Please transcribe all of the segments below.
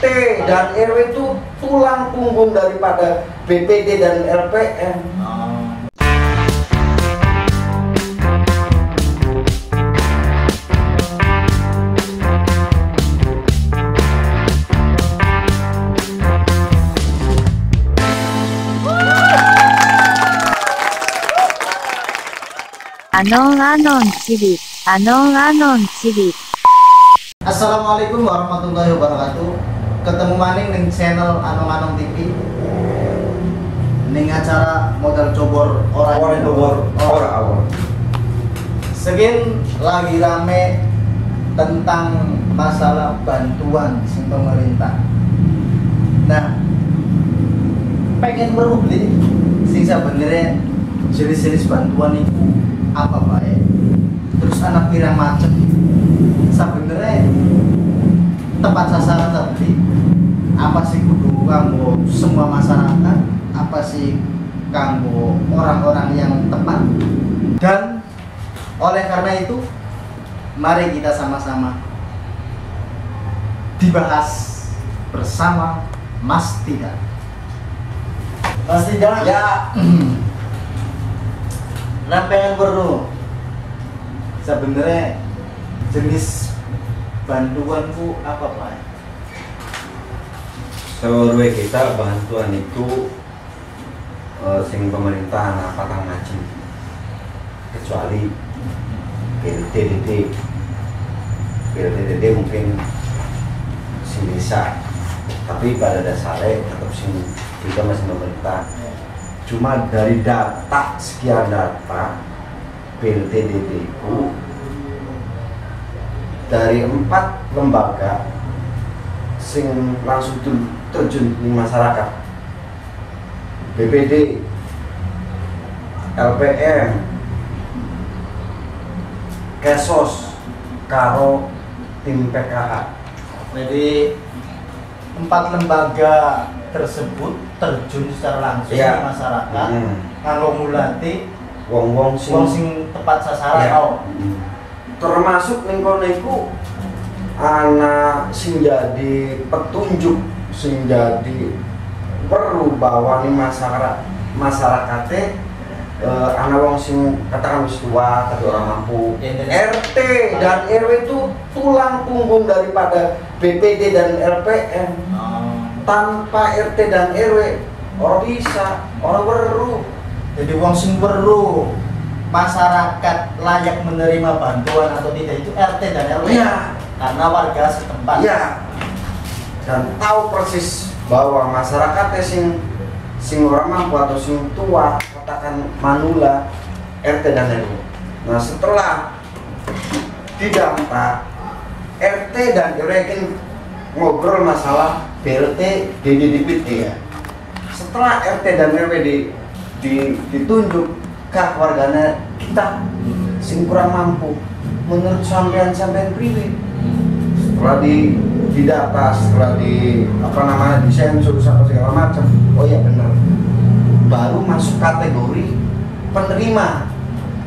RT dan RW itu tulang punggung daripada BPD dan LPM. Anon Cilik. Assalamualaikum warahmatullahi wabarakatuh. Ketemu maning ning channel Anon TV. Ning acara modal cobor orang awal. Segin lagi rame tentang masalah bantuan sing pemerintah. Nah, pengen merubli sing sebenarnya jenis-jenis bantuan itu apa baik, terus anak pirang macam sebenarnya tepat sasaran tadi apa sih kudu kanggo semua masyarakat, apa sih kanggo orang-orang yang tepat. Dan oleh karena itu mari kita sama-sama dibahas bersama Mas Tidak. Mas Tidak ya. Pengen perlu sebenarnya jenis bantuanku apa Pak? Seluruh kita bantuan itu sing pemerintah anak patang macam, kecuali PLTDD mungkin sing bisa, tapi pada dasarnya tetap sing kita masih pemerintah. Cuma dari data, sekian data PLTDD itu dari 4 lembaga sing langsung terjun di masyarakat, BPD, LPM, Kesos, karo tim PKH. Jadi 4 lembaga tersebut terjun secara langsung ya, di masyarakat, nganggo mulati wong sing tepat sasaran. Ya. Termasuk ning kono iku ana sing jadi petunjuk, sing jadi perlu bahwa ning masyarakate ana wong sing katakan wis tua tapi orang mampu. RT dan RW itu tulang punggung daripada BPD dan LPM. Tanpa RT dan RW orang bisa, orang weruh. Jadi wong sing weruh masyarakat layak menerima bantuan atau tidak itu RT dan RW. Ya. Karena warga setempat. Iya. Dan tahu persis bahwa masyarakat sing orang mampu atau sing tua, katakan manula, RT dan RW. Nah, setelah didata RT dan RW kan ngobrol masalah BLT DPD ya. Setelah RT dan RW ditunjuk ke warganya kita sing kurang mampu, menurut sampean priwe. Setelah didata, setelah disensor segala macam, oh ya benar, baru masuk kategori penerima.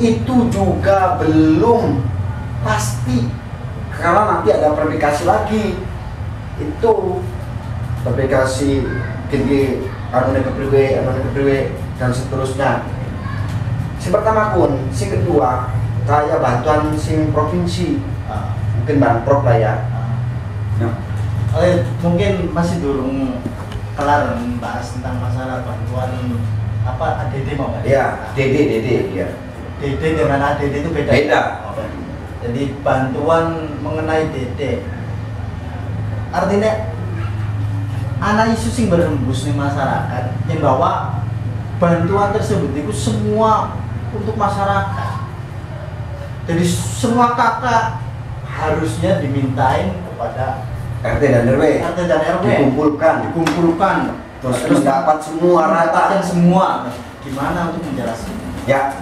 Itu juga belum pasti karena nanti ada verifikasi lagi. Itu verifikasi gini anu kepriwe dan seterusnya. Si pertama pun, si kedua kayak bantuan sing provinsi, mungkin Banprov lah ya. Mungkin masih belum kelar membahas tentang masalah bantuan apa ADD mau kan? Ya, DD ya. DD dengan ADD itu beda. Jadi bantuan mengenai DD artinya anak isu sing berhembus di masyarakat yang bahwa bantuan tersebut itu semua untuk masyarakat. Jadi semua kakak harusnya dimintain kepada RT dan RW dikumpulkan terus dapat semua rata semua. Gimana untuk menjelaskan? Ya,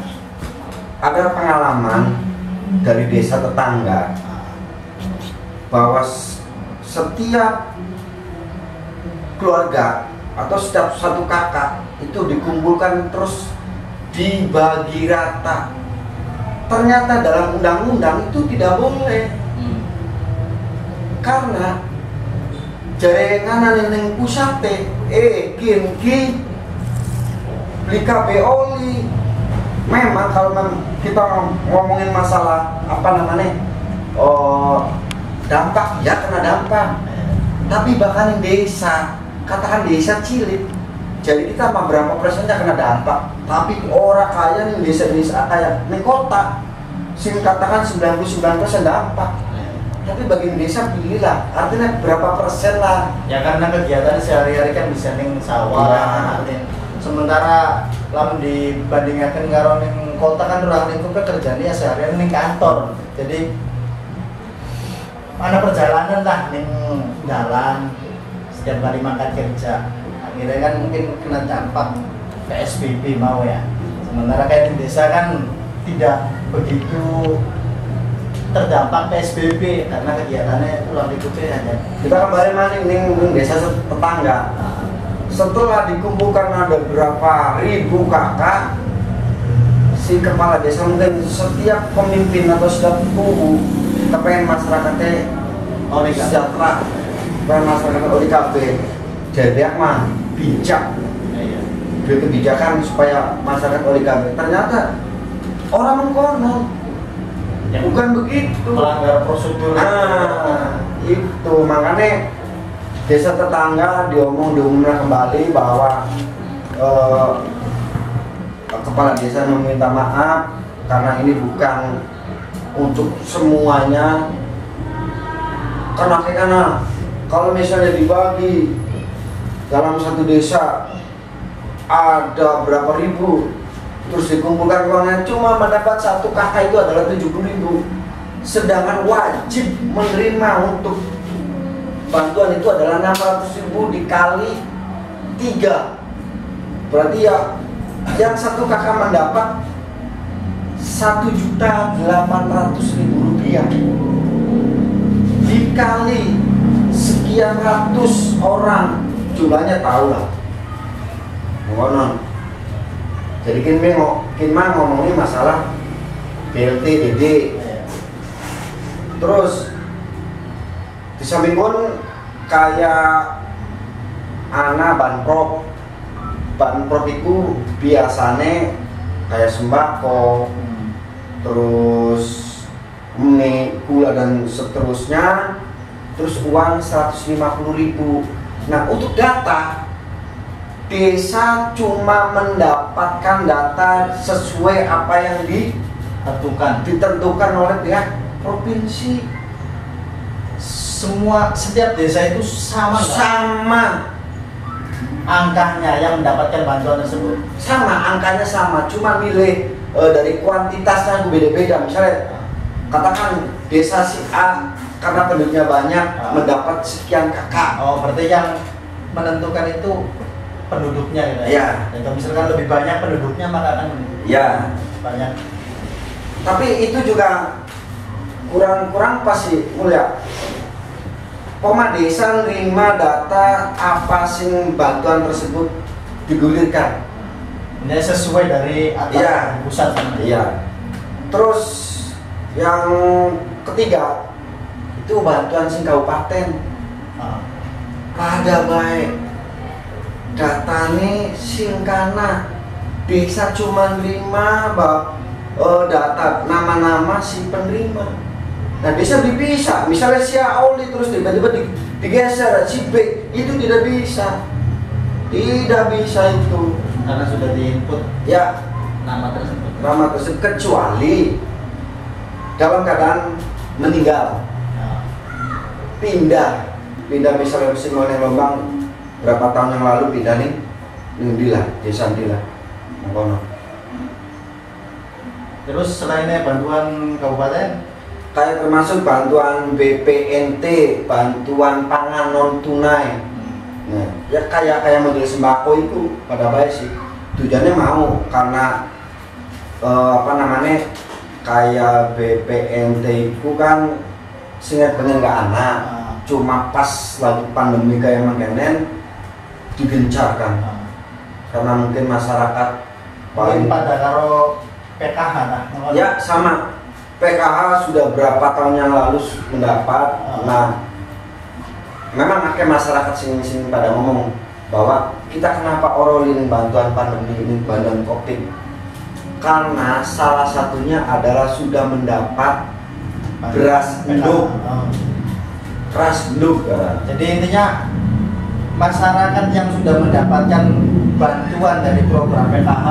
ada pengalaman dari desa tetangga bahwa setiap keluarga atau setiap satu kakak itu dikumpulkan terus dibagi rata. Ternyata dalam undang-undang itu tidak boleh. Karena jaringan ning pusate ki beli KB oli. Memang kalau kita ngomongin masalah apa namanya dampak, ya kena dampak. Tapi bahkan di desa, katakan desa cilik, jadi kita mah berapa persennya kena dampak. Tapi orang kaya nih desa-desa kaya nih kota, sing katakan 99% dampak. Tapi bagi desa pilihlah, artinya berapa persen lah. Ya karena kegiatan sehari-hari kan bisa ning sawah, sementara lamun dibandingkan karo ning kota kan orang itu pekerjaannya sehari-hari ning kantor. Jadi mana perjalanan lah ning jalan setiap kali makan kerja. Akhirnya kan mungkin kena dampak PSBB mau ya. Sementara kayak di desa kan tidak begitu terdampak PSBB karena kegiatannya pulang dikumpul aja. Kita kembali maning ning desa tetangga. Setelah dikumpulkan ada berapa ribu kakak, si kepala desa mungkin setiap pemimpin atau setiap kubu kepengen masyarakatnya sejahtera, kepengen masyarakatnya ODKB. Jadi mah bijak, kebijakan supaya masyarakat ODKB. Ternyata orang mengkono, ya, bukan begitu. Melanggar prosedur. Itu makanya desa tetangga diumumkan kembali bahwa kepala desa meminta maaf karena ini bukan untuk semuanya. Karena kalau misalnya dibagi dalam satu desa ada berapa ribu, terus dikumpulkan uangnya cuma mendapat satu kakak itu adalah 70.000, sedangkan wajib menerima untuk bantuan itu adalah 600.000 dikali 3, berarti ya yang satu kakak mendapat 1.800.000 rupiah dikali sekian ratus orang, jumlahnya tahu lah. Ngonon. Jadi kita ngomongin masalah BLT DD. Terus di samping pun kayak banprop itu biasanya kayak sembako, terus mie, gula dan seterusnya, terus uang 150.000. Nah untuk data, desa cuma mendapatkan data sesuai apa yang ditentukan oleh pihak provinsi. Setiap desa itu sama nggak? Sama Angkanya yang mendapatkan bantuan tersebut sama, angkanya sama, cuma nilai dari kuantitasnya beda-beda. Misalnya katakan desa si A karena penduduknya banyak mendapat sekian kakak. Oh, berarti yang menentukan itu penduduknya gitu ya? Kalau misalkan lebih banyak penduduknya maka akan ya banyak. Tapi itu juga kurang pasti mulia. Poma desa nerima data apa sing bantuan tersebut digulirkan. Ini sesuai dari aturan pusat. Iya. Terus yang ketiga itu bantuan sing kabupaten. Pada baik datane sing kana desa cuma nerima data nama-nama si penerima. Nah bisa dipisah, misalnya si A oli terus tiba-tiba digeser si B, itu tidak bisa itu karena sudah diinput ya nama tersebut kecuali dalam keadaan meninggal, pindah misalnya Simone Lombang berapa tahun yang lalu pindah nih Ndila, desa Ndila Mengkono. Terus selainnya bantuan kabupaten kayak termasuk bantuan BPNT, bantuan pangan non tunai. Nah, ya kayak model sembako itu pada baik sih. Tujuannya mau karena kayak BPNT itu kan singkat pengen nggak anak, cuma pas lagi pandemi kayak mengenen digencarkan karena mungkin masyarakat paling pada karo PKH ya sama. PKH sudah berapa tahun yang lalu mendapat. Nah memang akeh masyarakat sini pada ngomong bahwa kita kenapa orolin bantuan pandemi ini, bantuan COVID, karena salah satunya adalah sudah mendapat beras enduk, beras enduk. Jadi intinya masyarakat yang sudah mendapatkan bantuan dari program PKH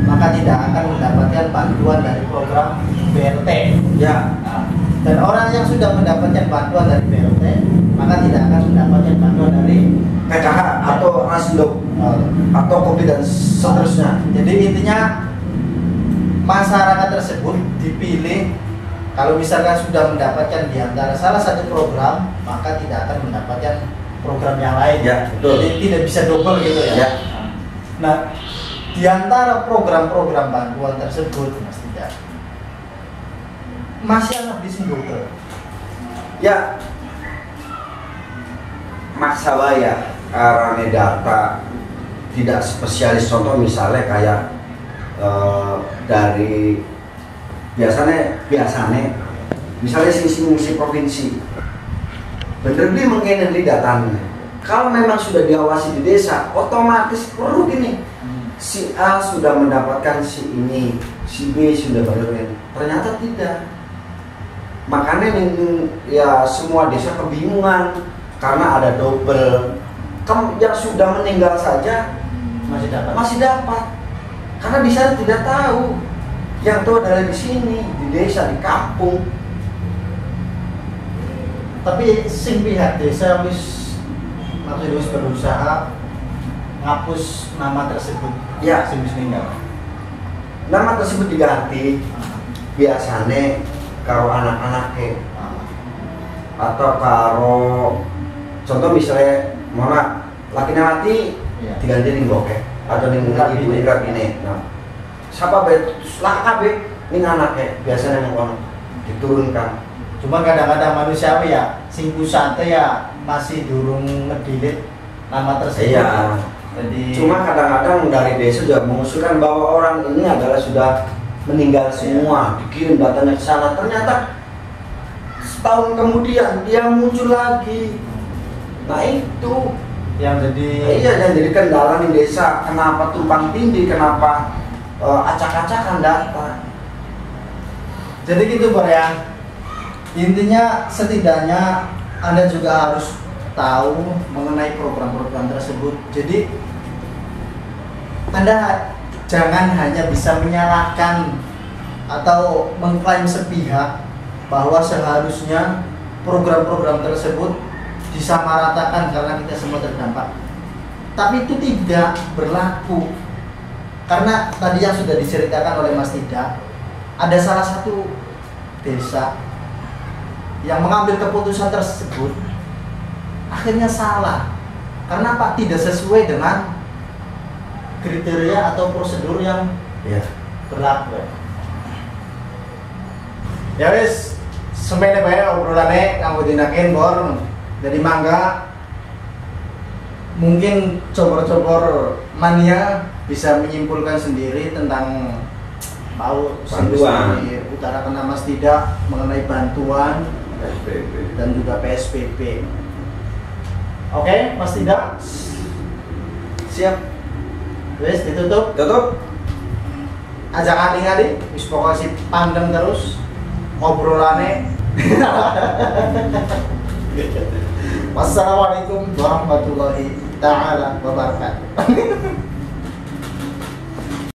maka tidak akan mendapatkan bantuan dari program BLT. Ya. Dan orang yang sudah mendapatkan bantuan dari BLT maka tidak akan mendapatkan bantuan dari PKH atau Rasduk atau COVID dan seterusnya. Jadi intinya masyarakat tersebut dipilih kalau misalkan sudah mendapatkan di antara salah satu program maka tidak akan mendapatkan program yang lain. Ya, betul. Jadi tidak bisa double gitu ya. Ya. Nah, di antara program-program bantuan tersebut Mas Tidak masih anak bisnis dokter. Ya, maksa ya karena data tidak spesialis, contoh misalnya kayak dari biasanya misalnya sisi provinsi bener dia mengenali datanya. Kalau memang sudah diawasi di desa, otomatis perlu gini, si A sudah mendapatkan si ini, si B sudah bayarin, ternyata tidak. Makanya ya semua desa kebingungan karena ada double. Yang sudah meninggal saja masih dapat. Karena di sana tidak tahu. Yang tahu adalah di sini, di desa, di kampung. Tapi sing pihak desa maksudnya wis berusaha ngapus nama tersebut. Ya, sing wis meninggal. Nama tersebut diganti biasanya karo anak-anaknya atau karo contoh misalnya mana lakinya mati Iya. diganti ning bokeh atau ning ibu ning kabine. Nah, siapa bae lakabe ning anaknya biasanya ngono diturunkan. Cuma kadang-kadang manusiawi ya, sing pusate ya masih durung ngedilit nama tersebut. Iya. Jadi Cuma kadang-kadang dari desa juga mengusulkan bahwa orang ini adalah sudah meninggal semua, dikirim datanya ke sana. Ternyata setahun kemudian dia muncul lagi. Nah itu yang jadi yang jadi kendala di desa. Kenapa tumpang tindih? Kenapa acak-acakan data? jadi gitu Bro ya. Intinya setidaknya Anda juga harus tahu mengenai program-program tersebut. Jadi Anda jangan hanya bisa menyalahkan atau mengklaim sepihak bahwa seharusnya program-program tersebut disamaratakan karena kita semua terdampak. Tapi itu tidak berlaku. Karena tadi yang sudah diceritakan oleh Mas Tidak, ada salah satu desa yang mengambil keputusan tersebut akhirnya salah. Karena Pak tidak sesuai dengan kriteria atau prosedur yang berlaku. Ya wis, sampai bae obrolannya kanggo dinaken bor. Jadi mangga mungkin cobor-cobor mania bisa menyimpulkan sendiri tentang mau bantuan utarakan Mas Tidak mengenai bantuan PSBB dan juga PSBB. Oke, Mas Tidak? siap. Wes ditutup. Tutup. Ajak adik-adik, wis pokoknya si pandang terus ngobrolannya. Wassalamualaikum warahmatullahi taala wabarakatuh.